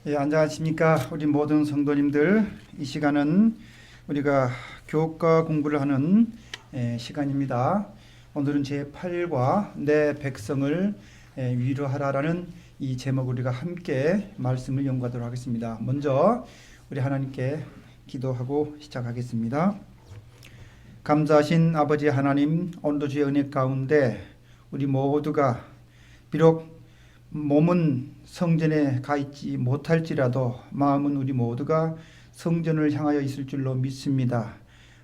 예, 안녕하십니까. 우리 모든 성도님들, 이 시간은 우리가 교과 공부를 하는 시간입니다. 오늘은 제8과 내 백성을 위로하라라는 이 제목을 우리가 함께 말씀을 연구하도록 하겠습니다. 먼저 우리 하나님께 기도하고 시작하겠습니다. 감사하신 아버지 하나님, 오늘도 주의 은혜 가운데 우리 모두가 비록 몸은 성전에 가 있지 못할지라도 마음은 우리 모두가 성전을 향하여 있을 줄로 믿습니다.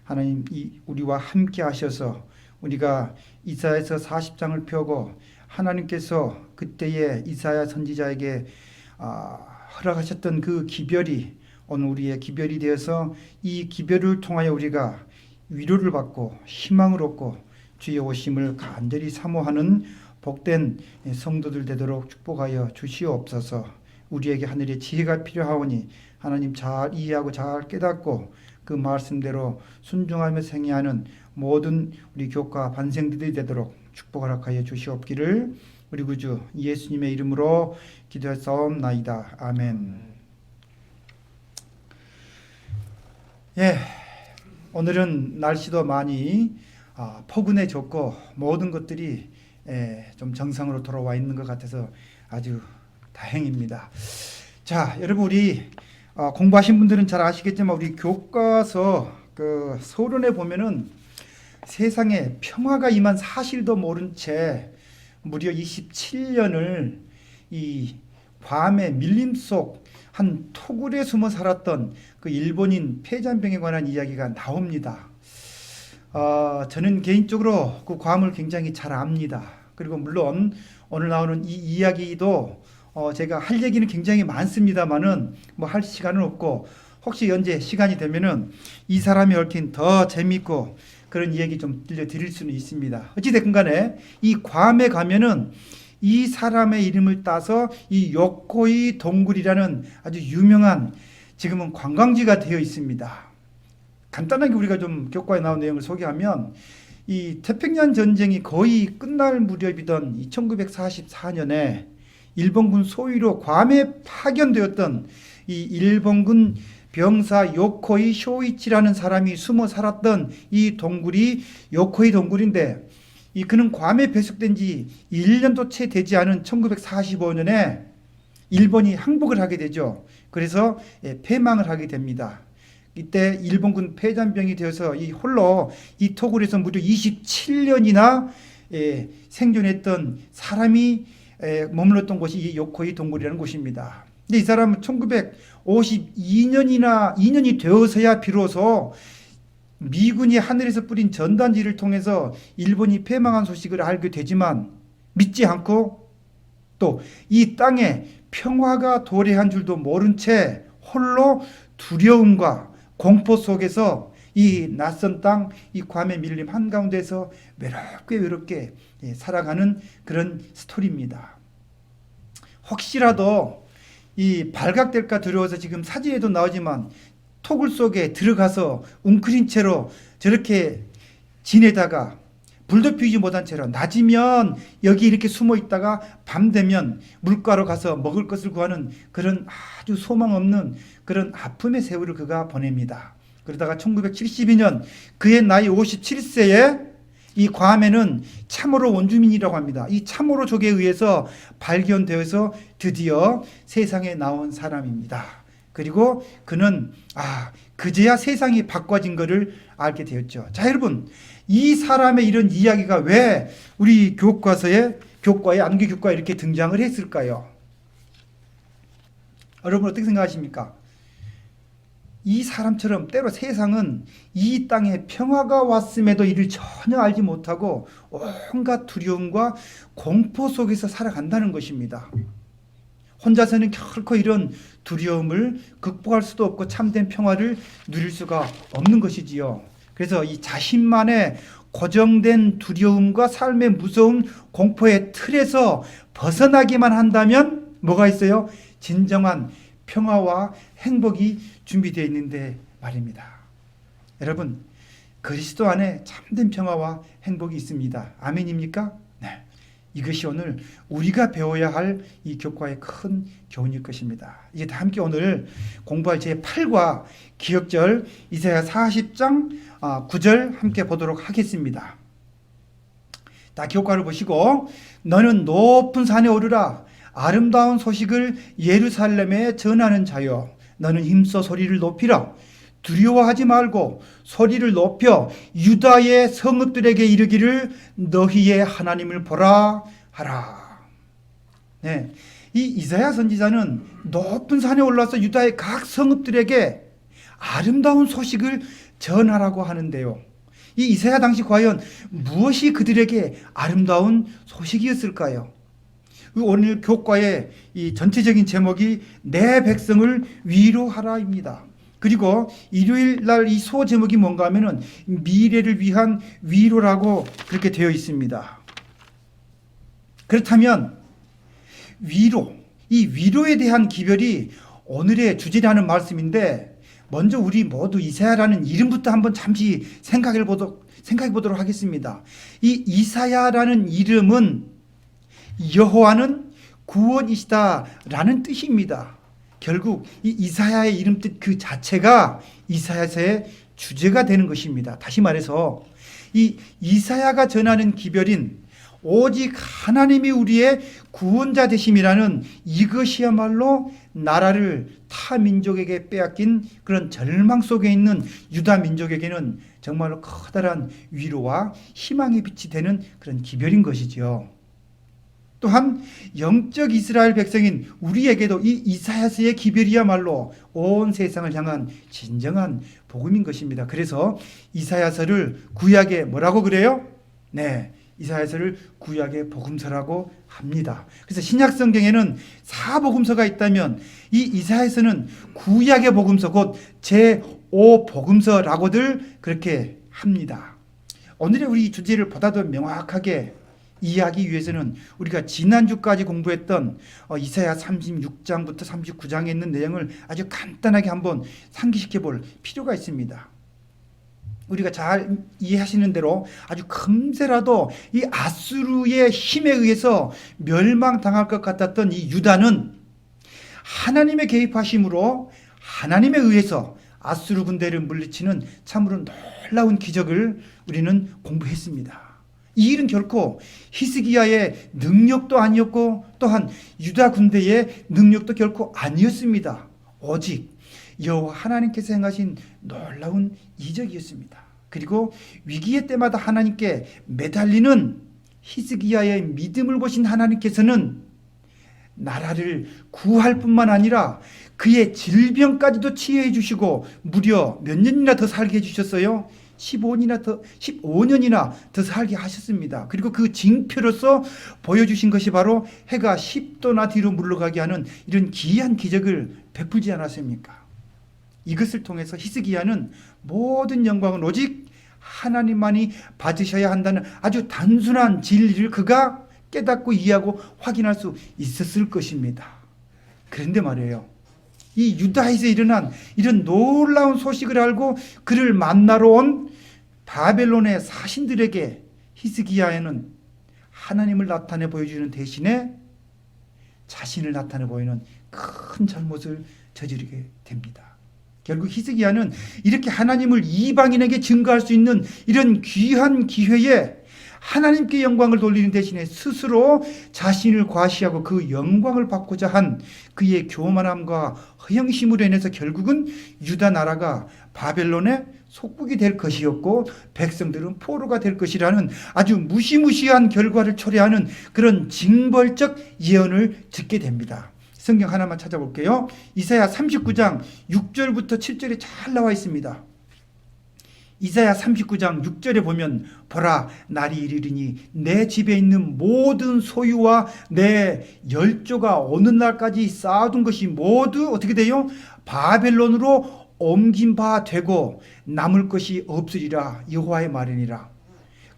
하나님, 우리와 함께 하셔서 우리가 이사야서 40장을 펴고 하나님께서 그때에 이사야 선지자에게 허락하셨던 그 기별이 오늘 우리의 기별이 되어서 이 기별을 통하여 우리가 위로를 받고 희망을 얻고 주의 오심을 간절히 사모하는 복된 성도들 되도록 축복하여 주시옵소서. 우리에게 하늘의 지혜가 필요하오니 하나님 잘 이해하고 잘 깨닫고 그 말씀대로 순종하며 생애하는 모든 우리 교과 반생들이 되도록 축복을 허락하여 주시옵기를 우리 구주 예수님의 이름으로 기도하옵나이다. 아멘. 예, 오늘은 날씨도 많이 포근해졌고 모든 것들이 좀 정상으로 돌아와 있는 것 같아서 아주 다행입니다. 자, 여러분 우리 공부하신 분들은 잘 아시겠지만 우리 교과서 그 서론에 보면은 세상에 평화가 임한 사실도 모른 채 무려 27년을 이 괌의 밀림 속 한 토굴에 숨어 살았던 그 일본인 폐잔병에 관한 이야기가 나옵니다. 저는 개인적으로 그 괌을 굉장히 잘 압니다. 그리고 물론 오늘 나오는 이 이야기도 제가 할 얘기는 굉장히 많습니다만은 뭐 할 시간은 없고 혹시 언제 시간이 되면은 이 사람이 얽힌 더 재밌고 그런 이야기 좀 들려드릴 수는 있습니다. 어찌됐건 간에 이 괌에 가면은 이 사람의 이름을 따서 이 요코이 동굴이라는 아주 유명한 지금은 관광지가 되어 있습니다. 간단하게 우리가 좀 교과에 나온 내용을 소개하면 이 태평양 전쟁이 거의 끝날 무렵이던 1944년에 일본군 소위로 괌에 파견되었던 이 일본군 병사 요코이 쇼이치라는 사람이 숨어 살았던 이 동굴이 요코이 동굴인데 그는 괌에 배속된 지 1년도 채 되지 않은 1945년에 일본이 항복을 하게 되죠. 그래서 패망을 하게 됩니다. 이때 일본군 폐잔병이 되어서 홀로 이 토굴에서 무려 27년이나 생존했던 사람이 머물렀던 곳이 이 요코이 동굴이라는 곳입니다. 근데 이 사람은 1952년이 되어서야 비로소 미군이 하늘에서 뿌린 전단지를 통해서 일본이 패망한 소식을 알게 되지만 믿지 않고 또 이 땅에 평화가 도래한 줄도 모른 채 홀로 두려움과 공포 속에서 이 낯선 땅, 이 괌의 밀림 한가운데서 외롭게 살아가는 그런 스토리입니다. 혹시라도 이 발각될까 두려워서 지금 사진에도 나오지만 토굴 속에 들어가서 웅크린 채로 저렇게 지내다가 불도 피우지 못한 채로 낮이면 여기 이렇게 숨어 있다가 밤 되면 물가로 가서 먹을 것을 구하는 그런 아주 소망 없는 그런 아픔의 세월을 그가 보냅니다. 그러다가 1972년 그의 나이 57세에 이 괌에는 참호로 원주민이라고 합니다. 이 참호로족에 의해서 발견되어서 드디어 세상에 나온 사람입니다. 그리고 그는 그제야 세상이 바꿔진 것을 알게 되었죠. 자, 여러분, 이 사람의 이런 이야기가 왜 우리 교과에 암기 교과에 이렇게 등장을 했을까요? 여러분 어떻게 생각하십니까? 이 사람처럼 때로 세상은 이 땅에 평화가 왔음에도 이를 전혀 알지 못하고 온갖 두려움과 공포 속에서 살아간다는 것입니다. 혼자서는 결코 이런 두려움을 극복할 수도 없고 참된 평화를 누릴 수가 없는 것이지요. 그래서 이 자신만의 고정된 두려움과 삶의 무서운 공포의 틀에서 벗어나기만 한다면 뭐가 있어요? 진정한 평화와 행복이 준비되어 있는데 말입니다. 여러분, 그리스도 안에 참된 평화와 행복이 있습니다. 아멘입니까? 네. 이것이 오늘 우리가 배워야 할 이 교과의 큰 교훈일 것입니다. 이제 다 함께 오늘 공부할 제8과 기억절 이사야 40장 9절 함께 보도록 하겠습니다. 다 교과를 보시고 너는 높은 산에 오르라 아름다운 소식을 예루살렘에 전하는 자여 너는 힘써 소리를 높이라 두려워하지 말고 소리를 높여 유다의 성읍들에게 이르기를 너희의 하나님을 보라 하라. 네, 이 이사야 선지자는 높은 산에 올라서 유다의 각 성읍들에게 아름다운 소식을 전하라고 하는데요. 이 이사야 당시 과연 무엇이 그들에게 아름다운 소식이었을까요? 오늘 교과의 이 전체적인 제목이 내 백성을 위로하라입니다. 그리고 일요일 날 이 소 제목이 뭔가 하면은 미래를 위한 위로라고 그렇게 되어 있습니다. 그렇다면 위로, 이 위로에 대한 기별이 오늘의 주제라는 말씀인데 먼저 우리 모두 이사야라는 이름부터 한번 잠시 생각해 보도록 하겠습니다. 이 이사야라는 이름은 여호와는 구원이시다라는 뜻입니다. 결국 이 이사야의 이름 뜻 그 자체가 이사야서의 주제가 되는 것입니다. 다시 말해서 이 이사야가 전하는 기별인 오직 하나님이 우리의 구원자 되심이라는 이것이야말로 나라를 타 민족에게 빼앗긴 그런 절망 속에 있는 유다 민족에게는 정말로 커다란 위로와 희망의 빛이 되는 그런 기별인 것이죠. 또한 영적 이스라엘 백성인 우리에게도 이 이사야서의 기별이야말로 온 세상을 향한 진정한 복음인 것입니다. 그래서 이사야서를 구약에 뭐라고 그래요? 네, 이사야서를 구약의 복음서라고 합니다. 그래서 신약 성경에는 4복음서가 있다면 이 이사야서는 구약의 복음서 곧 제5복음서라고들 그렇게 합니다. 오늘의 우리 주제를 보다 더 명확하게 이해하기 위해서는 우리가 지난주까지 공부했던 이사야 36장부터 39장에 있는 내용을 아주 간단하게 한번 상기시켜 볼 필요가 있습니다. 우리가 잘 이해하시는 대로 아주 금세라도 이 아수르의 힘에 의해서 멸망당할 것 같았던 이 유다는 하나님의 개입하심으로 하나님에 의해서 아수르 군대를 물리치는 참으로 놀라운 기적을 우리는 공부했습니다. 이 일은 결코 히스기야의 능력도 아니었고 또한 유다 군대의 능력도 결코 아니었습니다. 오직 여호와 하나님께서 행하신 놀라운 이적이었습니다. 그리고 위기의 때마다 하나님께 매달리는 히스기야의 믿음을 보신 하나님께서는 나라를 구할 뿐만 아니라 그의 질병까지도 치유해 주시고 무려 몇 년이나 더 살게 해주셨어요. 15년이나 더 살게 하셨습니다. 그리고 그 징표로서 보여주신 것이 바로 해가 10도나 뒤로 물러가게 하는 이런 기이한 기적을 베풀지 않았습니까? 이것을 통해서 히스기야는 모든 영광은 오직 하나님만이 받으셔야 한다는 아주 단순한 진리를 그가 깨닫고 이해하고 확인할 수 있었을 것입니다. 그런데 말이에요, 이 유다에서 일어난 이런 놀라운 소식을 알고 그를 만나러 온 바벨론의 사신들에게 히스기야는 하나님을 나타내 보여주는 대신에 자신을 나타내 보이는 큰 잘못을 저지르게 됩니다. 결국 히스기야는 이렇게 하나님을 이방인에게 증거할 수 있는 이런 귀한 기회에 하나님께 영광을 돌리는 대신에 스스로 자신을 과시하고 그 영광을 받고자 한 그의 교만함과 허영심으로 인해서 결국은 유다 나라가 바벨론의 속국이 될 것이었고 백성들은 포로가 될 것이라는 아주 무시무시한 결과를 초래하는 그런 징벌적 예언을 듣게 됩니다. 성경 하나만 찾아볼게요. 이사야 39장 6절부터 7절에 잘 나와 있습니다. 이사야 39장 6절에 보면 보라 날이 이르리니 내 집에 있는 모든 소유와 내 열조가 어느 날까지 쌓아둔 것이 모두 어떻게 돼요? 바벨론으로 옮긴 바 되고 남을 것이 없으리라 여호와의 말이니라.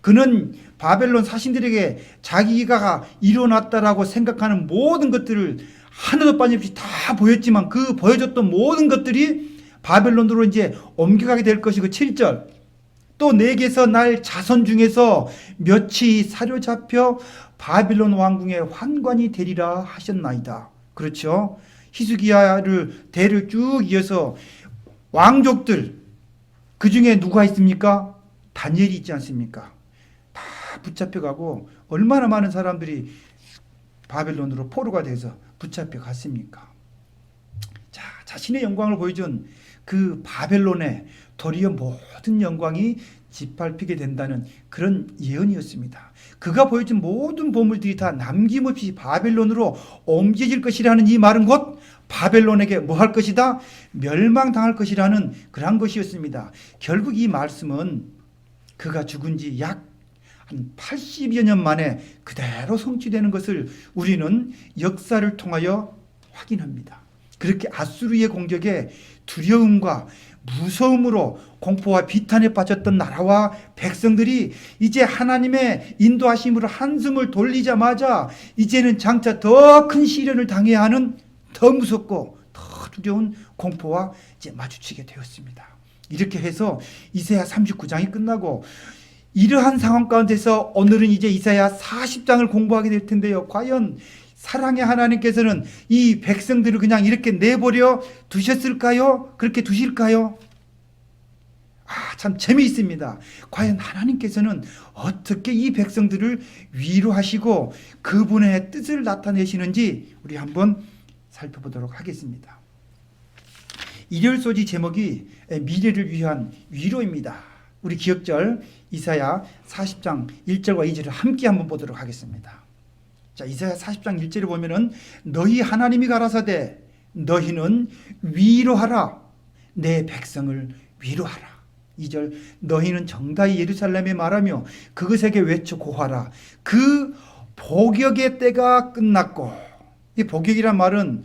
그는 바벨론 사신들에게 자기가 일어났다라고 생각하는 모든 것들을 하나도 빠짐없이 다 보였지만 그 보여줬던 모든 것들이 바벨론으로 이제 옮겨가게 될 것이고 7절 또 내게서 날 자손 중에서 몇이 사로잡혀 바빌론 왕궁의 환관이 되리라 하셨나이다. 그렇죠? 히스기야를 대를 쭉 이어서 왕족들, 그 중에 누가 있습니까? 다니엘이 있지 않습니까? 다 붙잡혀가고 얼마나 많은 사람들이 바벨론으로 포로가 돼서 붙잡혀갔습니까? 자, 자신의 영광을 보여준 그 바벨론에 도리어 모든 영광이 짓밟히게 된다는 그런 예언이었습니다. 그가 보여준 모든 보물들이 다 남김없이 바벨론으로 옮겨질 것이라는 이 말은 곧 바벨론에게 뭐 할 것이다? 멸망당할 것이라는 그런 것이었습니다. 결국 이 말씀은 그가 죽은 지 약 한 80여 년 만에 그대로 성취되는 것을 우리는 역사를 통하여 확인합니다. 그렇게 아수르의 공격에 두려움과 무서움으로 공포와 비탄에 빠졌던 나라와 백성들이 이제 하나님의 인도하심으로 한숨을 돌리자마자 이제는 장차 더 큰 시련을 당해야 하는 더 무섭고 더 두려운 공포와 이제 마주치게 되었습니다. 이렇게 해서 이사야 39장이 끝나고 이러한 상황 가운데서 오늘은 이제 이사야 40장을 공부하게 될 텐데요. 과연 사랑의 하나님께서는 이 백성들을 그냥 이렇게 내버려 두셨을까요? 그렇게 두실까요? 참 재미있습니다. 과연 하나님께서는 어떻게 이 백성들을 위로하시고 그분의 뜻을 나타내시는지 우리 한번 살펴보도록 하겠습니다. 일요일 소지 제목이 미래를 위한 위로입니다. 우리 기억절 이사야 40장 1절과 2절을 함께 한번 보도록 하겠습니다. 자, 이사야 40장 1절에 보면은 너희 하나님이 가라사대 너희는 위로하라 내 백성을 위로하라. 2절 너희는 정다이 예루살렘에 말하며 그것에게 외쳐 고하라 그 복역의 때가 끝났고, 이 복역이란 말은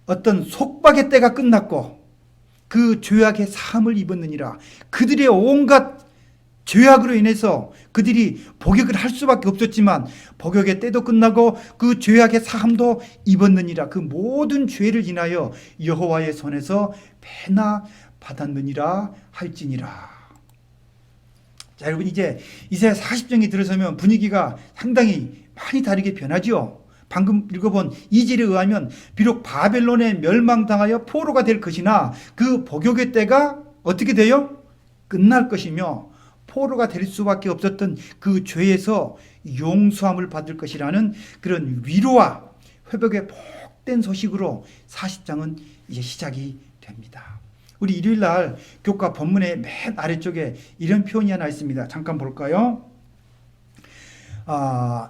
어떤 속박의 때가 끝났고 그 죄악의 사함을 입었느니라. 그들의 온갖 죄악으로 인해서 그들이 복역을 할 수밖에 없었지만 복역의 때도 끝나고 그 죄악의 사함도 입었느니라. 그 모든 죄를 인하여 여호와의 손에서 배나 받았느니라 할지니라. 자, 여러분 이제 이사야 40장에 들어서면 분위기가 상당히 많이 다르게 변하죠. 방금 읽어본 2절에 의하면 비록 바벨론에 멸망당하여 포로가 될 것이나 그 복역의 때가 어떻게 돼요? 끝날 것이며 포로가 될 수밖에 없었던 그 죄에서 용서함을 받을 것이라는 그런 위로와 회복의 복된 소식으로 40장은 이제 시작이 됩니다. 우리 일요일 날 교과 본문의 맨 아래쪽에 이런 표현이 하나 있습니다. 잠깐 볼까요?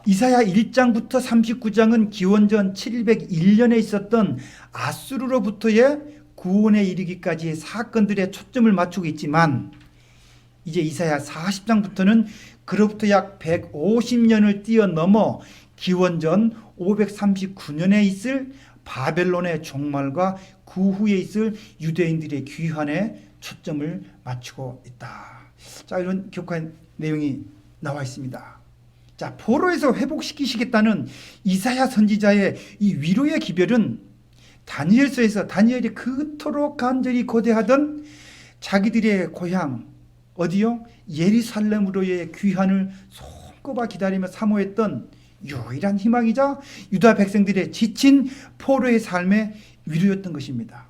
이사야 1장부터 39장은 기원전 701년에 있었던 아수르로부터의 구원에 이르기까지의 사건들의 초점을 맞추고 있지만 이제 이사야 40장부터는 그로부터 약 150년을 뛰어넘어 기원전 539년에 있을 바벨론의 종말과 그 후에 있을 유대인들의 귀환에 초점을 맞추고 있다. 자, 이런 교과 내용이 나와 있습니다. 자, 포로에서 회복시키시겠다는 이사야 선지자의 이 위로의 기별은 다니엘서에서 다니엘이 그토록 간절히 고대하던 자기들의 고향 어디요? 예루살렘으로의 귀환을 손꼽아 기다리며 사모했던 유일한 희망이자 유다 백성들의 지친 포로의 삶의 위로였던 것입니다.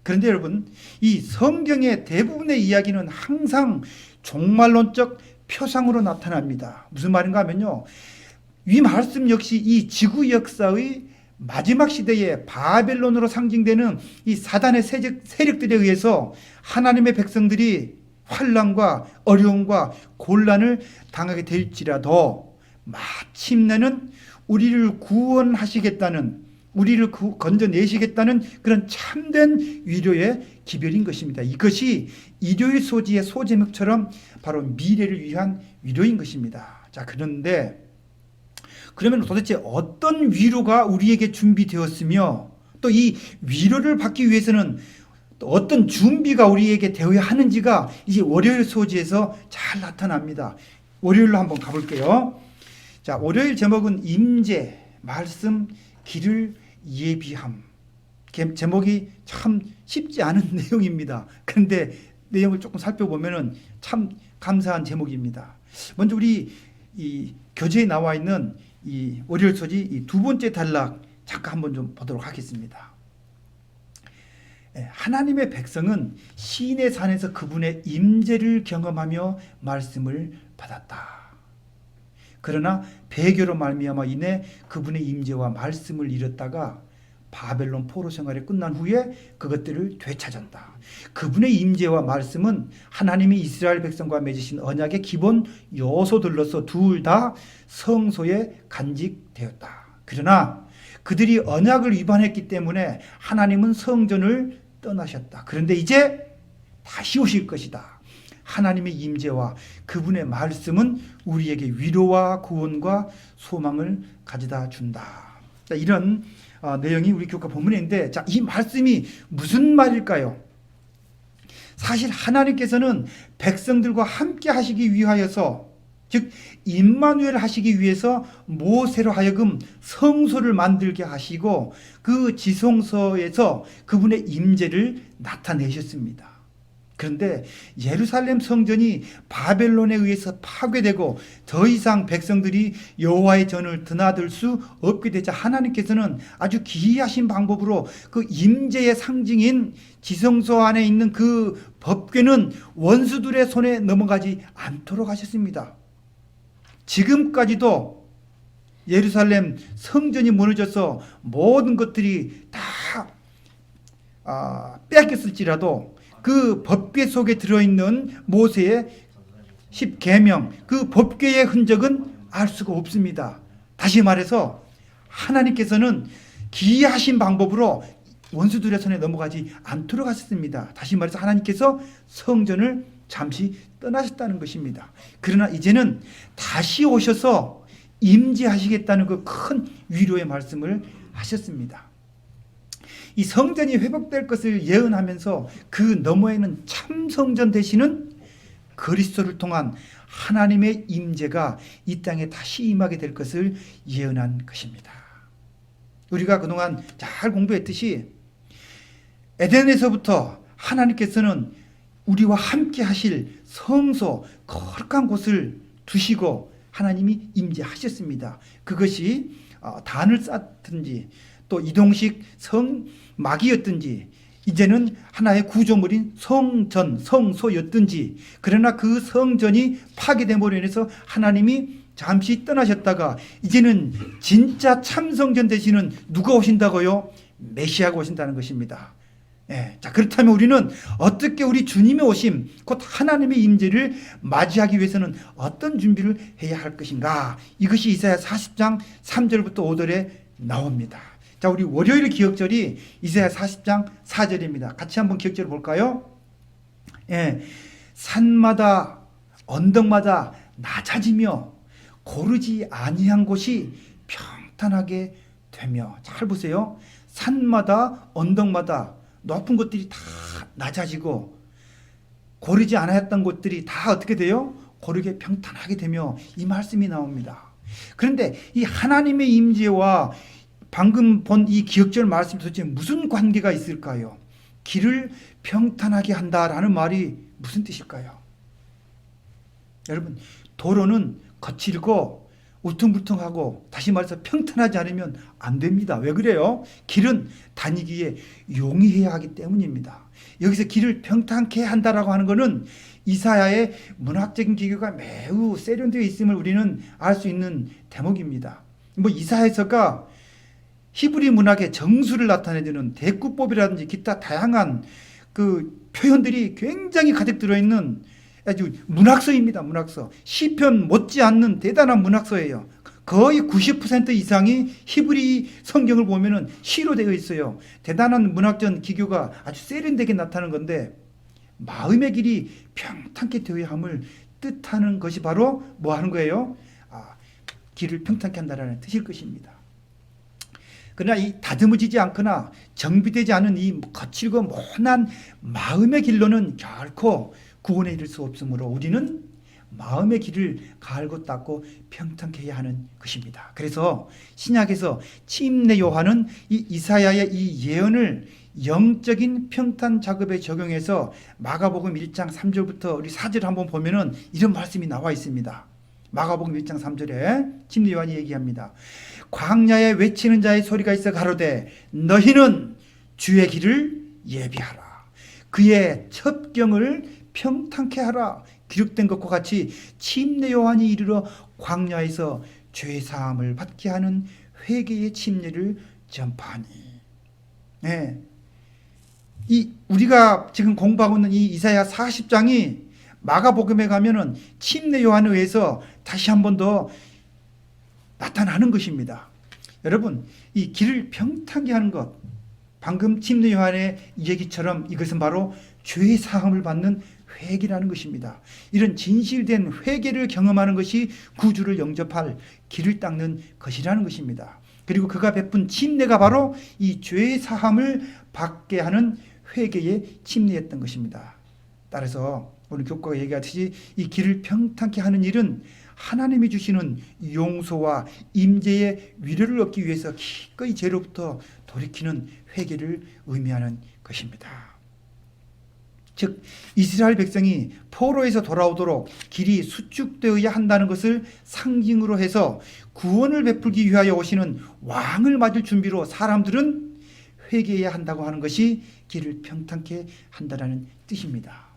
그런데 여러분, 이 성경의 대부분의 이야기는 항상 종말론적 표상으로 나타납니다. 무슨 말인가 하면요, 이 말씀 역시 이 지구 역사의 마지막 시대에 바벨론으로 상징되는 이 사단의 세력들에 의해서 하나님의 백성들이 환난과 어려움과 곤란을 당하게 될지라도 마침내는 우리를 구원하시겠다는, 우리를 건져내시겠다는 그런 참된 위로의 기별인 것입니다. 이것이 일요일 소지의 소제목처럼 바로 미래를 위한 위로인 것입니다. 자, 그런데 그러면 도대체 어떤 위로가 우리에게 준비되었으며 또 이 위로를 받기 위해서는 또 어떤 준비가 우리에게 되어야 하는지가 이제 월요일 소지에서 잘 나타납니다. 월요일로 한번 가볼게요. 자, 월요일 제목은 임재, 말씀, 길을 예비함. 제목이 참 쉽지 않은 내용입니다. 그런데 내용을 조금 살펴보면은 참 감사한 제목입니다. 먼저 우리 이 교재에 나와 있는 이 월요일 소지 이 두 번째 단락 잠깐 한번 좀 보도록 하겠습니다. 하나님의 백성은 시인의 산에서 그분의 임재를 경험하며 말씀을 받았다. 그러나 배교로 말미암아 인해 그분의 임재와 말씀을 잃었다가 바벨론 포로 생활이 끝난 후에 그것들을 되찾았다. 그분의 임재와 말씀은 하나님이 이스라엘 백성과 맺으신 언약의 기본 요소들로서 둘 다 성소에 간직되었다. 그러나 그들이 언약을 위반했기 때문에 하나님은 성전을 떠나셨다. 그런데 이제 다시 오실 것이다. 하나님의 임재와 그분의 말씀은 우리에게 위로와 구원과 소망을 가져다 준다. 자, 이런 내용이 우리 교과 본문에 있는데, 자, 이 말씀이 무슨 말일까요? 사실 하나님께서는 백성들과 함께 하시기 위하여서, 즉 임마누엘 하시기 위해서 모세로 하여금 성소를 만들게 하시고 그 지성소에서 그분의 임재를 나타내셨습니다. 그런데 예루살렘 성전이 바벨론에 의해서 파괴되고 더 이상 백성들이 여호와의 전을 드나들 수 없게 되자 하나님께서는 아주 기이하신 방법으로 그 임재의 상징인 지성소 안에 있는 그 법궤는 원수들의 손에 넘어가지 않도록 하셨습니다. 지금까지도 예루살렘 성전이 무너져서 모든 것들이 다 빼앗겼을지라도 그 법궤 속에 들어있는 모세의 10계명, 그 법궤의 흔적은 알 수가 없습니다. 다시 말해서 하나님께서는 기이하신 방법으로 원수들의 손에 넘어가지 않도록 하셨습니다. 다시 말해서 하나님께서 성전을 잠시 떠나셨다는 것입니다. 그러나 이제는 다시 오셔서 임재하시겠다는 그 큰 위로의 말씀을 하셨습니다. 이 성전이 회복될 것을 예언하면서 그 너머에는 참 성전 되시는 그리스도를 통한 하나님의 임재가 이 땅에 다시 임하게 될 것을 예언한 것입니다. 우리가 그동안 잘 공부했듯이 에덴에서부터 하나님께서는 우리와 함께 하실 성소, 거룩한 곳을 두시고 하나님이 임재하셨습니다. 그것이 단을 쌓든지 또 이동식 성막이었든지 이제는 하나의 구조물인 성전, 성소였든지, 그러나 그 성전이 파괴됨으로 인해서 하나님이 잠시 떠나셨다가 이제는 진짜 참성전 되시는 누가 오신다고요? 메시아가 오신다는 것입니다. 자, 그렇다면 우리는 어떻게 우리 주님의 오심, 곧 하나님의 임재를 맞이하기 위해서는 어떤 준비를 해야 할 것인가? 이것이 이사야 40장 3절부터 5절에 나옵니다. 자, 우리 월요일 기억절이 이사야 40장 4절입니다. 같이 한번 기억절을 볼까요? 산마다 언덕마다 낮아지며 고르지 아니한 곳이 평탄하게 되며. 잘 보세요. 산마다 언덕마다 높은 곳들이 다 낮아지고 고르지 않았던 곳들이 다 어떻게 돼요? 고르게 평탄하게 되며, 이 말씀이 나옵니다. 그런데 이 하나님의 임재와 방금 본 이 기억절 말씀 도대체 무슨 관계가 있을까요? 길을 평탄하게 한다라는 말이 무슨 뜻일까요? 여러분, 도로는 거칠고 울퉁불퉁하고 다시 말해서 평탄하지 않으면 안 됩니다. 왜 그래요? 길은 다니기에 용이해야 하기 때문입니다. 여기서 길을 평탄케 한다라고 하는 것은 이사야의 문학적인 기교가 매우 세련되어 있음을 우리는 알 수 있는 대목입니다. 이사야서가 히브리 문학의 정수를 나타내주는 대구법이라든지 기타 다양한 그 표현들이 굉장히 가득 들어있는 아주 문학서입니다. 문학서. 시편 못지않는 대단한 문학서예요. 거의 90% 이상이 히브리 성경을 보면은 시로 되어 있어요. 대단한 문학적 기교가 아주 세련되게 나타나는 건데, 마음의 길이 평탄케 되어야 함을 뜻하는 것이 바로 뭐 하는 거예요? 길을 평탄케 한다는 뜻일 것입니다. 그러나 이 다듬어지지 않거나 정비되지 않은 이 거칠고 모난 마음의 길로는 결코 구원에 이를 수 없으므로 우리는 마음의 길을 갈고 닦고 평탄케 해야 하는 것입니다. 그래서 신약에서 침례 요한은 이 이사야의 이 예언을 영적인 평탄 작업에 적용해서 마가복음 1장 3절부터 우리 4절 한번 보면은 이런 말씀이 나와 있습니다. 마가복음 1장 3절에 침례 요한이 얘기합니다. 광야에 외치는 자의 소리가 있어 가로되 너희는 주의 길을 예비하라. 그의 첩경을 평탄케 하라. 기록된 것과 같이 침례 요한이 이르러 광야에서 죄 사함을 받게 하는 회개의 침례를 전파하니. 네. 우리가 지금 공부하고 있는 이 이사야 40장이 마가복음에 가면은 침례 요한에 의해서 다시 한 번 더 나타나는 것입니다. 여러분, 이 길을 평탄케 하는 것, 방금 침례 요한의 얘기처럼 이것은 바로 죄 사함을 받는 회개라는 것입니다. 이런 진실된 회개를 경험하는 것이 구주를 영접할 길을 닦는 것이라는 것입니다. 그리고 그가 베푼 침례가 바로 이 죄 사함을 받게 하는 회개의 침례였던 것입니다. 따라서 오늘 교과가 얘기하듯이 이 길을 평탄케 하는 일은 하나님이 주시는 용서와 임재의 위로를 얻기 위해서 기꺼이 죄로부터 돌이키는 회개를 의미하는 것입니다. 즉 이스라엘 백성이 포로에서 돌아오도록 길이 수축되어야 한다는 것을 상징으로 해서 구원을 베풀기 위하여 오시는 왕을 맞을 준비로 사람들은 회개해야 한다고 하는 것이 길을 평탄케 한다는 뜻입니다.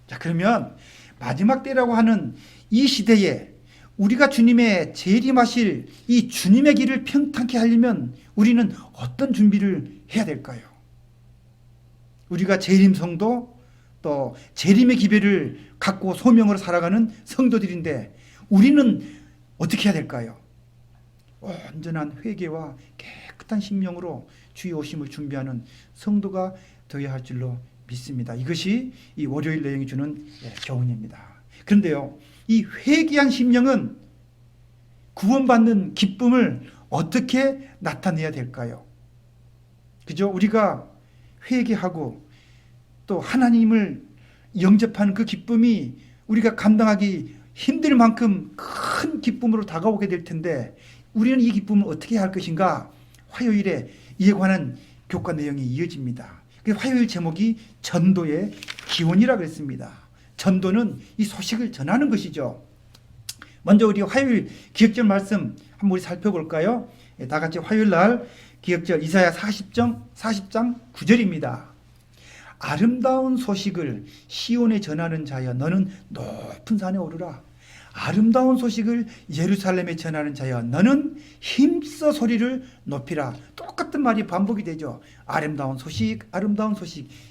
자, 그러면 마지막 때라고 하는 이 시대에 우리가 주님의 재림하실 이 주님의 길을 평탄케 하려면 우리는 어떤 준비를 해야 될까요? 우리가 재림 성도 또 재림의 기별을 갖고 소명으로 살아가는 성도들인데 우리는 어떻게 해야 될까요? 온전한 회개와 깨끗한 심령으로 주의 오심을 준비하는 성도가 되어야 할 줄로 믿습니다. 이것이 이 월요일 내용이 주는 교훈입니다. 그런데요, 이 회개한 심령은 구원받는 기쁨을 어떻게 나타내야 될까요? 그죠? 우리가 회개하고 또 하나님을 영접하는 그 기쁨이 우리가 감당하기 힘들 만큼 큰 기쁨으로 다가오게 될 텐데 우리는 이 기쁨을 어떻게 할 것인가? 화요일에 이에 관한 교과 내용이 이어집니다. 그 화요일 제목이 전도의 기원이라 그랬습니다. 전도는 이 소식을 전하는 것이죠. 먼저 우리 화요일 기억절 말씀 한번 우리 살펴볼까요? 다 같이 화요일 날 기억절 이사야 40장 9절입니다. 아름다운 소식을 시온에 전하는 자여 너는 높은 산에 오르라. 아름다운 소식을 예루살렘에 전하는 자여 너는 힘써 소리를 높이라. 똑같은 말이 반복이 되죠. 아름다운 소식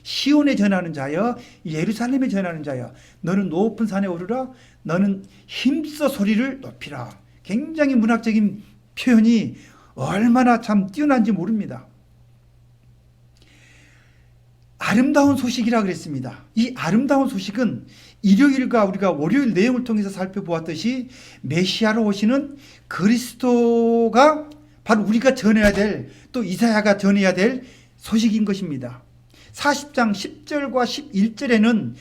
시온에 전하는 자여 예루살렘에 전하는 자여 너는 높은 산에 오르라. 너는 힘써 소리를 높이라. 굉장히 문학적인 표현이 얼마나 참 뛰어난지 모릅니다. 아름다운 소식이라 그랬습니다. 이 아름다운 소식은 일요일과 우리가 월요일 내용을 통해서 살펴보았듯이 메시아로 오시는 그리스도가 바로 우리가 전해야 될, 또 이사야가 전해야 될 소식인 것입니다. 40장 10절과 11절에는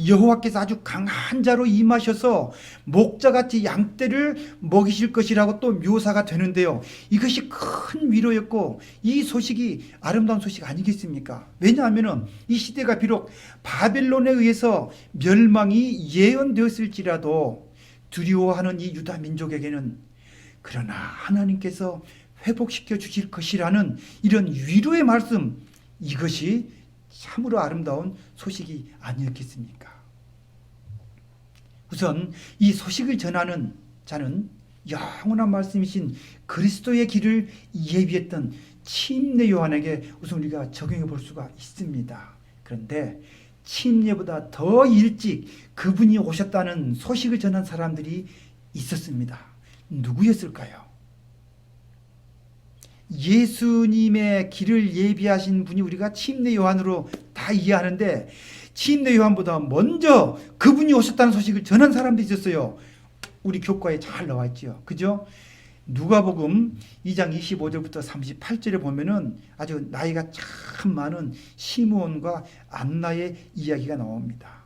여호와께서 아주 강한 자로 임하셔서 목자같이 양떼를 먹이실 것이라고 또 묘사가 되는데요. 이것이 큰 위로였고 이 소식이 아름다운 소식 아니겠습니까? 왜냐하면 이 시대가 비록 바벨론에 의해서 멸망이 예언되었을지라도 두려워하는 이 유다 민족에게는 그러나 하나님께서 회복시켜 주실 것이라는 이런 위로의 말씀, 이것이 참으로 아름다운 소식이 아니었겠습니까? 우선 이 소식을 전하는 자는 영원한 말씀이신 그리스도의 길을 예비했던 침례 요한에게 우선 우리가 적용해 볼 수가 있습니다. 그런데 침례보다 더 일찍 그분이 오셨다는 소식을 전한 사람들이 있었습니다. 누구였을까요? 예수님의 길을 예비하신 분이 우리가 침례 요한으로 다 이해하는데 침례 요한보다 먼저 그분이 오셨다는 소식을 전한 사람도 있었어요. 우리 교과에 잘 나와 있죠. 그죠? 누가복음 2장 25절부터 38절에 보면은 아주 나이가 참 많은 시므온과 안나의 이야기가 나옵니다.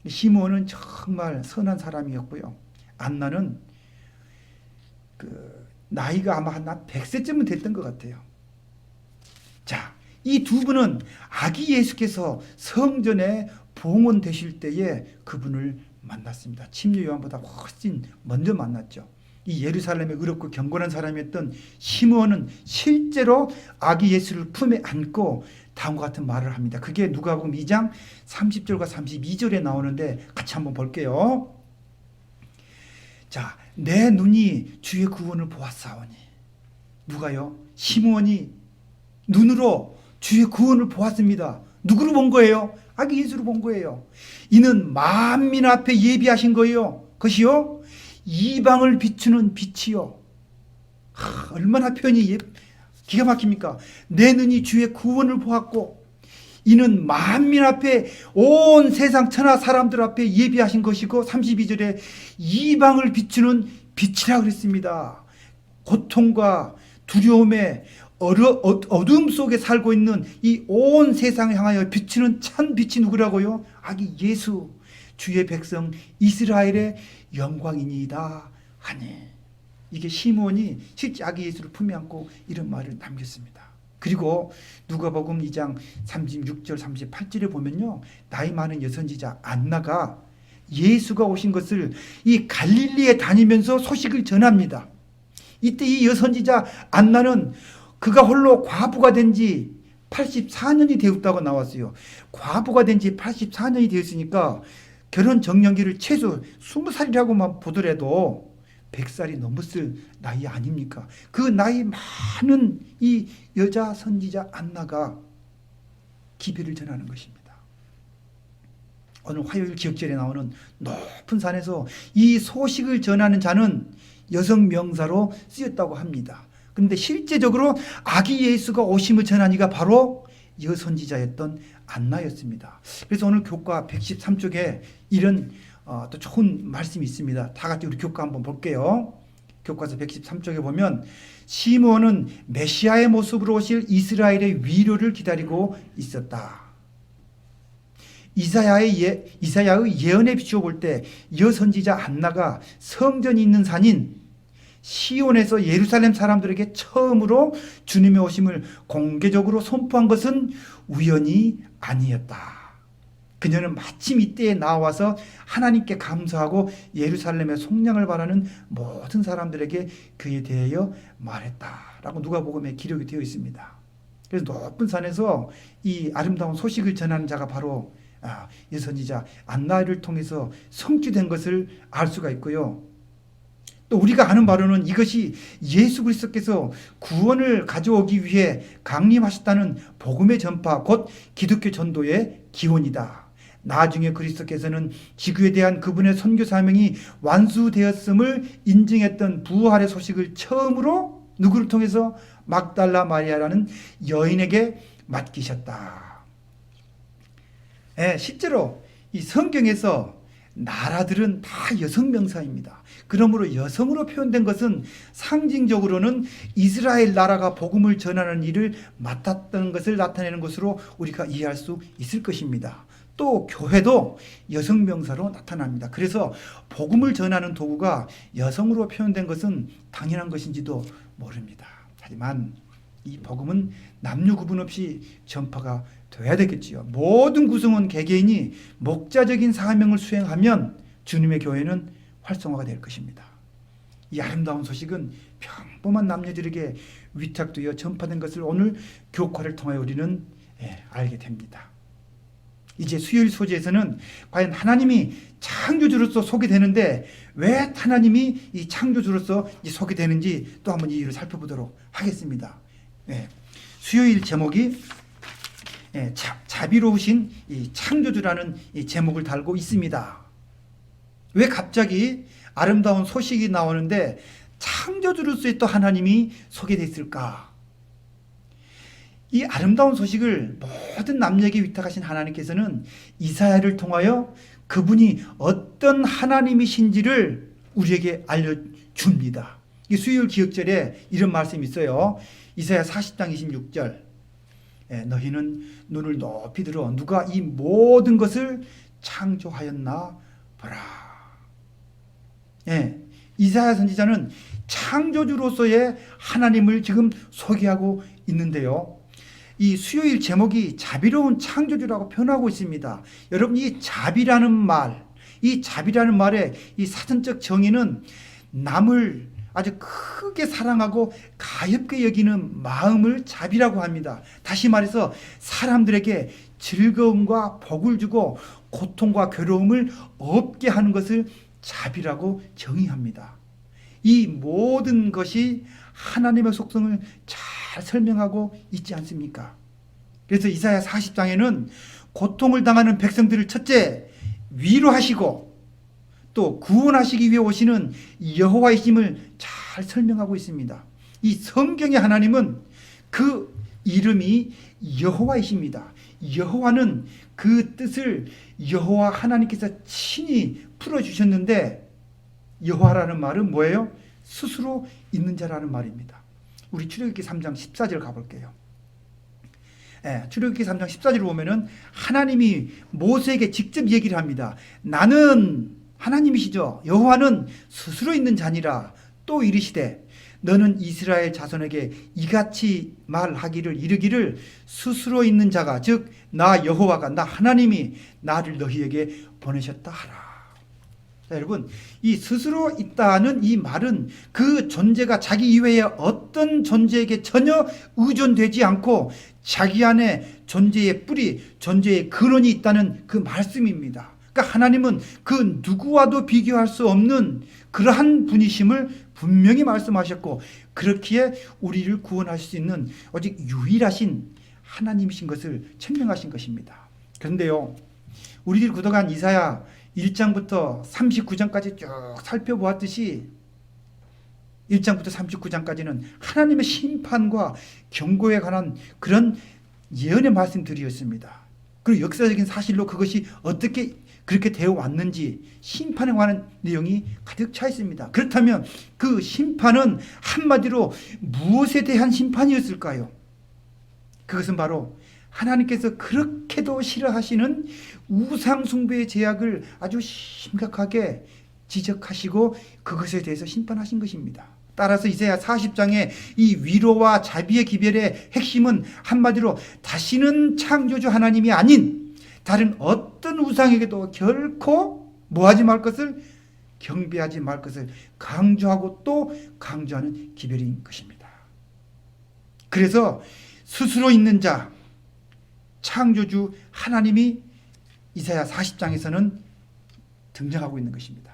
시므온은 정말 선한 사람이었고요. 안나는 나이가 아마 한 100세쯤은 됐던 것 같아요. 자, 이 두 분은 아기 예수께서 성전에 봉헌되실 때에 그분을 만났습니다. 침례 요한보다 훨씬 먼저 만났죠. 이 예루살렘에 의롭고 경건한 사람이었던 시므온은 실제로 아기 예수를 품에 안고 다음과 같은 말을 합니다. 그게 누가복음 2장 30절과 32절에 나오는데 같이 한번 볼게요. 자, 내 눈이 주의 구원을 보았사오니. 누가요? 시므온이 눈으로 주의 구원을 보았습니다. 누구를 본 거예요? 아기 예수를 본 거예요. 이는 만민 앞에 예비하신 거예요. 그것이요? 이방을 비추는 빛이요. 얼마나 표현이 기가 막힙니까? 내 눈이 주의 구원을 보았고 이는 만민 앞에 온 세상 천하 사람들 앞에 예비하신 것이고 32절에 이방을 비추는 빛이라 그랬습니다. 고통과 두려움에 어둠 속에 살고 있는 이 온 세상을 향하여 비추는 참 빛이 누구라고요? 아기 예수, 주의 백성 이스라엘의 영광이니이다 하니. 이게 시므온이 실제 아기 예수를 품에 안고 이런 말을 남겼습니다. 그리고 누가복음 2장 36절 38절에 보면요, 나이 많은 여선지자 안나가 예수가 오신 것을 이 갈릴리에 다니면서 소식을 전합니다. 이때 이 여선지자 안나는 그가 홀로 과부가 된 지 84년이 되었다고 나왔어요. 과부가 된 지 84년이 되었으니까 결혼 정년기를 최소 20살이라고만 보더라도 100살이 넘었을 나이 아닙니까? 그 나이 많은 이 여자 선지자 안나가 기별을 전하는 것입니다. 오늘 화요일 기억절에 나오는 높은 산에서 이 소식을 전하는 자는 여성 명사로 쓰였다고 합니다. 그런데 실제적으로 아기 예수가 오심을 전한 이가 바로 여선지자였던 안나였습니다. 그래서 오늘 교과 113쪽에 이런 또 좋은 말씀이 있습니다. 다 같이 우리 교과 한번 볼게요. 교과서 113쪽에 보면 시므온은 메시아의 모습으로 오실 이스라엘의 위로를 기다리고 있었다. 이사야의 예언에 비추어 볼 때 여선지자 안나가 성전이 있는 산인 시온에서 예루살렘 사람들에게 처음으로 주님의 오심을 공개적으로 선포한 것은 우연이 아니었다. 그녀는 마침 이때에 나와서 하나님께 감사하고 예루살렘의 속량을 바라는 모든 사람들에게 그에 대하여 말했다라고 누가복음에 기록이 되어 있습니다. 그래서 높은 산에서 이 아름다운 소식을 전하는 자가 바로 여선지자 안나를 통해서 성취된 것을 알 수가 있고요. 또 우리가 아는 바로는 이것이 예수 그리스도께서 구원을 가져오기 위해 강림하셨다는 복음의 전파, 곧 기독교 전도의 기원이다. 나중에 그리스도께서는 지구에 대한 그분의 선교 사명이 완수되었음을 인증했던 부활의 소식을 처음으로 누구를 통해서 막달라 마리아라는 여인에게 맡기셨다. 실제로 이 성경에서 나라들은 다 여성 명사입니다. 그러므로 여성으로 표현된 것은 상징적으로는 이스라엘 나라가 복음을 전하는 일을 맡았던 것을 나타내는 것으로 우리가 이해할 수 있을 것입니다. 또 교회도 여성 명사로 나타납니다. 그래서 복음을 전하는 도구가 여성으로 표현된 것은 당연한 것인지도 모릅니다. 하지만 이 복음은 남녀 구분 없이 전파가 돼야 되겠지요. 모든 구성원 개개인이 목자적인 사명을 수행하면 주님의 교회는 활성화가 될 것입니다. 이 아름다운 소식은 평범한 남녀들에게 위탁되어 전파된 것을 오늘 교과를 통하여 우리는 알게 됩니다. 이제 수요일 소재에서는 과연 하나님이 창조주로서 소개되는데 왜 하나님이 이 창조주로서 소개되는지 또 한번 이유를 살펴보도록 하겠습니다. 수요일 제목이 자비로우신 이 창조주라는 이 제목을 달고 있습니다. 왜 갑자기 아름다운 소식이 나오는데 창조주로서의 또 하나님이 소개되어 있을까? 이 아름다운 소식을 모든 남녀에게 위탁하신 하나님께서는 이사야를 통하여 그분이 어떤 하나님이신지를 우리에게 알려줍니다. 이 수요일 기억절에 이런 말씀이 있어요. 이사야 40장 26절. 너희는 눈을 높이 들어 누가 이 모든 것을 창조하였나 보라. 이사야 선지자는 창조주로서의 하나님을 지금 소개하고 있는데요. 이 수요일 제목이 자비로운 창조주라고 표현하고 있습니다. 여러분, 이 자비라는 말, 이 자비라는 말의 이 사전적 정의는 남을 아주 크게 사랑하고 가엾게 여기는 마음을 자비라고 합니다. 다시 말해서 사람들에게 즐거움과 복을 주고 고통과 괴로움을 없게 하는 것을 자비라고 정의합니다. 이 모든 것이 하나님의 속성을 잘 설명하고 있지 않습니까? 그래서 이사야 40장에는 고통을 당하는 백성들을 첫째 위로하시고 또 구원하시기 위해 오시는 여호와이심을 잘 설명하고 있습니다. 이 성경의 하나님은 그 이름이 여호와이십니다. 여호와는 그 뜻을 여호와 하나님께서 친히 풀어주셨는데, 여호와라는 말은 뭐예요? 스스로 있는 자라는 말입니다. 우리 출애굽기 3장 14절 가볼게요. 출애굽기 3장 14절 보면은 하나님이 모세에게 직접 얘기를 합니다. 나는 하나님이시죠. 여호와는 스스로 있는 자니라. 또 이르시되 너는 이스라엘 자손에게 이같이 말하기를 이르기를 스스로 있는 자가 즉 나 여호와가 나 하나님이 나를 너희에게 보내셨다 하라. 자, 여러분, 이 스스로 있다는 이 말은 그 존재가 자기 이외의 어떤 존재에게 전혀 의존되지 않고 자기 안에 존재의 뿌리, 존재의 근원이 있다는 그 말씀입니다. 그러니까 하나님은 그 누구와도 비교할 수 없는 그러한 분이심을 분명히 말씀하셨고, 그렇기에 우리를 구원하실 수 있는 오직 유일하신 하나님이신 것을 증명하신 것입니다. 그런데요, 우리들 구독한 이사야 1장부터 39장까지 쭉 살펴보았듯이 1장부터 39장까지는 하나님의 심판과 경고에 관한 그런 예언의 말씀들이었습니다. 그리고 역사적인 사실로 그것이 어떻게 그렇게 되어 왔는지 심판에 관한 내용이 가득 차 있습니다. 그렇다면 그 심판은 한마디로 무엇에 대한 심판이었을까요? 그것은 바로 하나님께서 그렇게도 싫어하시는 우상숭배의 죄악을 아주 심각하게 지적하시고 그것에 대해서 심판하신 것입니다. 따라서 이사야 40장의 이 위로와 자비의 기별의 핵심은 한마디로 다시는 창조주 하나님이 아닌 다른 어떤 우상에게도 결코 뭐하지 말 것을, 경배하지 말 것을 강조하고 또 강조하는 기별인 것입니다. 그래서 스스로 있는 자, 창조주 하나님이 이사야 40장에서는 등장하고 있는 것입니다.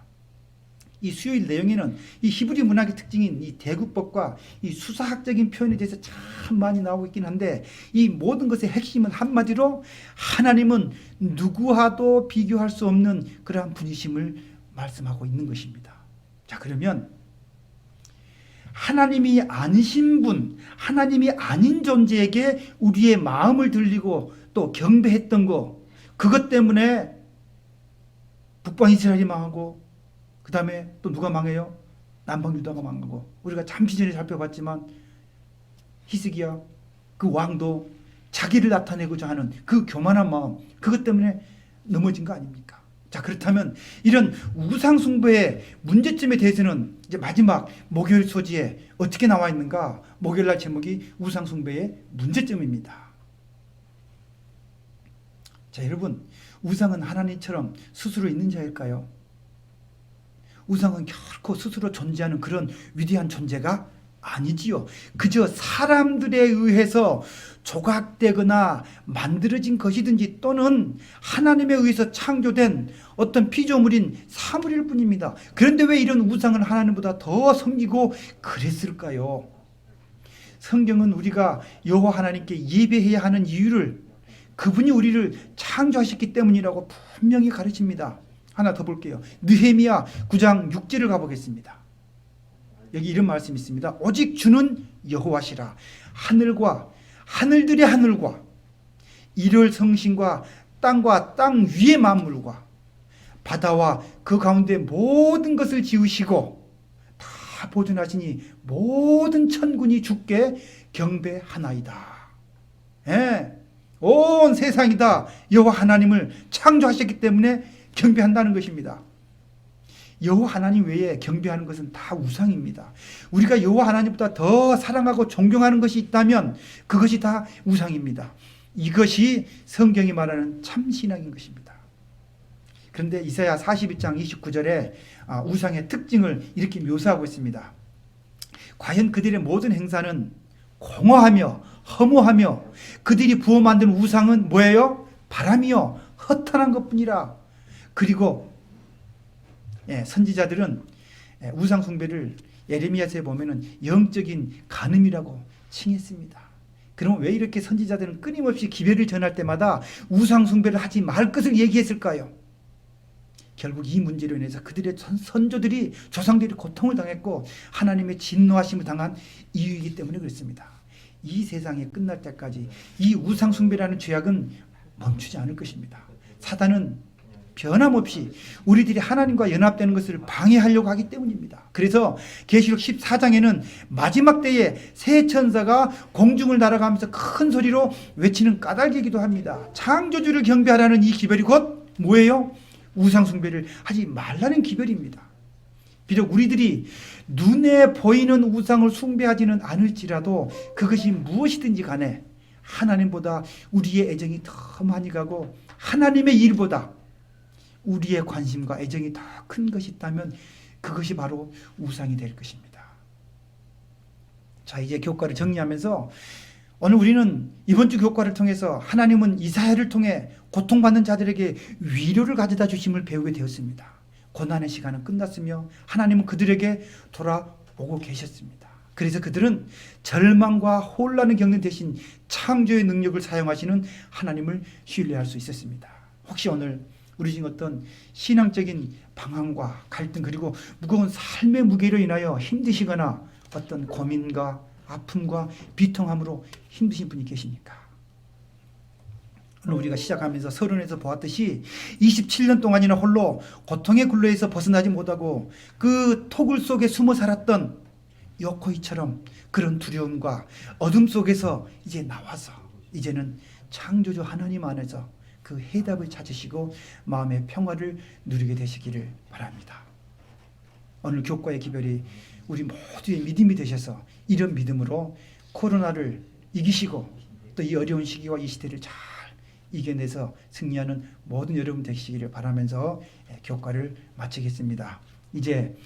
이 수요일 내용에는 이 히브리 문학의 특징인 이 대구법과 이 수사학적인 표현에 대해서 참 많이 나오고 있긴 한데, 이 모든 것의 핵심은 한마디로 하나님은 누구와도 비교할 수 없는 그러한 분이심을 말씀하고 있는 것입니다. 자, 그러면 하나님이 아니신 분, 하나님이 아닌 존재에게 우리의 마음을 들리고 또 경배했던 거, 그것 때문에 북방 이스라엘이 망하고 그 다음에 또 누가 망해요? 남방 유다가 망하고, 우리가 잠시 전에 살펴봤지만 히스기야 그 왕도 자기를 나타내고자 하는 그 교만한 마음, 그것 때문에 넘어진 거 아닙니까? 자, 그렇다면 이런 우상숭배의 문제점에 대해서는 이제 마지막 목요일 소지에 어떻게 나와 있는가? 목요일날 제목이 우상숭배의 문제점입니다. 자, 여러분, 우상은 하나님처럼 스스로 있는 자일까요? 우상은 결코 스스로 존재하는 그런 위대한 존재가 아니지요. 그저 사람들에 의해서 조각되거나 만들어진 것이든지 또는 하나님에 의해서 창조된 어떤 피조물인 사물일 뿐입니다. 그런데 왜 이런 우상은 하나님보다 더 섬기고 그랬을까요? 성경은 우리가 여호와 하나님께 예배해야 하는 이유를 그분이 우리를 창조하셨기 때문이라고 분명히 가르칩니다. 하나 더 볼게요. 느헤미야 9장 6절을 가보겠습니다. 여기 이런 말씀이 있습니다. 오직 주는 여호와시라. 하늘과 하늘들의 하늘과 이를 성신과 땅과 땅 위의 만물과 바다와 그 가운데 모든 것을 지으시고 다 보존하시니 모든 천군이 주께 경배하나이다. 예, 온 세상이 다 여호와 하나님을 창조하셨기 때문에 경배한다는 것입니다. 여호와 하나님 외에 경배하는 것은 다 우상입니다. 우리가 여호와 하나님보다 더 사랑하고 존경하는 것이 있다면 그것이 다 우상입니다. 이것이 성경이 말하는 참 신앙인 것입니다. 그런데 이사야 42장 29절에 우상의 특징을 이렇게 묘사하고 있습니다. 과연 그들의 모든 행사는 공허하며 허무하며 그들이 부어 만든 우상은 뭐예요? 바람이요 허탄한 것뿐이라. 그리고 선지자들은 우상 숭배를 예레미야서에 보면은 영적인 간음이라고 칭했습니다. 그럼 왜 이렇게 선지자들은 끊임없이 기별을 전할 때마다 우상 숭배를 하지 말 것을 얘기했을까요? 결국 이 문제로 인해서 그들의 선조들이 조상들이 고통을 당했고 하나님의 진노하심을 당한 이유이기 때문에 그렇습니다. 이 세상이 끝날 때까지 이 우상 숭배라는 죄악은 멈추지 않을 것입니다. 사단은 변함없이 우리들이 하나님과 연합되는 것을 방해하려고 하기 때문입니다. 그래서 계시록 14장에는 마지막 때에 새 천사가 공중을 날아가면서 큰 소리로 외치는 까닭이기도 합니다. 창조주를 경배하라는 이 기별이 곧 뭐예요? 우상 숭배를 하지 말라는 기별입니다. 비록 우리들이 눈에 보이는 우상을 숭배하지는 않을지라도 그것이 무엇이든지 간에 하나님보다 우리의 애정이 더 많이 가고 하나님의 일보다 우리의 관심과 애정이 더 큰 것이 있다면 그것이 바로 우상이 될 것입니다. 자, 이제 교과를 정리하면서 오늘 우리는 이번 주 교과를 통해서 하나님은 이사야를 통해 고통받는 자들에게 위로를 가져다 주심을 배우게 되었습니다. 고난의 시간은 끝났으며 하나님은 그들에게 돌아오고 계셨습니다. 그래서 그들은 절망과 혼란을 겪는 대신 창조의 능력을 사용하시는 하나님을 신뢰할 수 있었습니다. 혹시 오늘 우리 중에 어떤 신앙적인 방황과 갈등 그리고 무거운 삶의 무게로 인하여 힘드시거나 어떤 고민과 아픔과 비통함으로 힘드신 분이 계십니까? 오늘 우리가 시작하면서 서론에서 보았듯이 27년 동안이나 홀로 고통의 굴레에서 벗어나지 못하고 그 토굴 속에 숨어 살았던 요코이처럼 그런 두려움과 어둠 속에서 이제 나와서 이제는 창조주 하나님 안에서 그 해답을 찾으시고 마음의 평화를 누리게 되시기를 바랍니다. 오늘 교과의 기별이 우리 모두의 믿음이 되셔서 이런 믿음으로 코로나를 이기시고 또 이 어려운 시기와 이 시대를 잘 이겨내서 승리하는 모든 여러분 되시기를 바라면서 교과를 마치겠습니다. 이제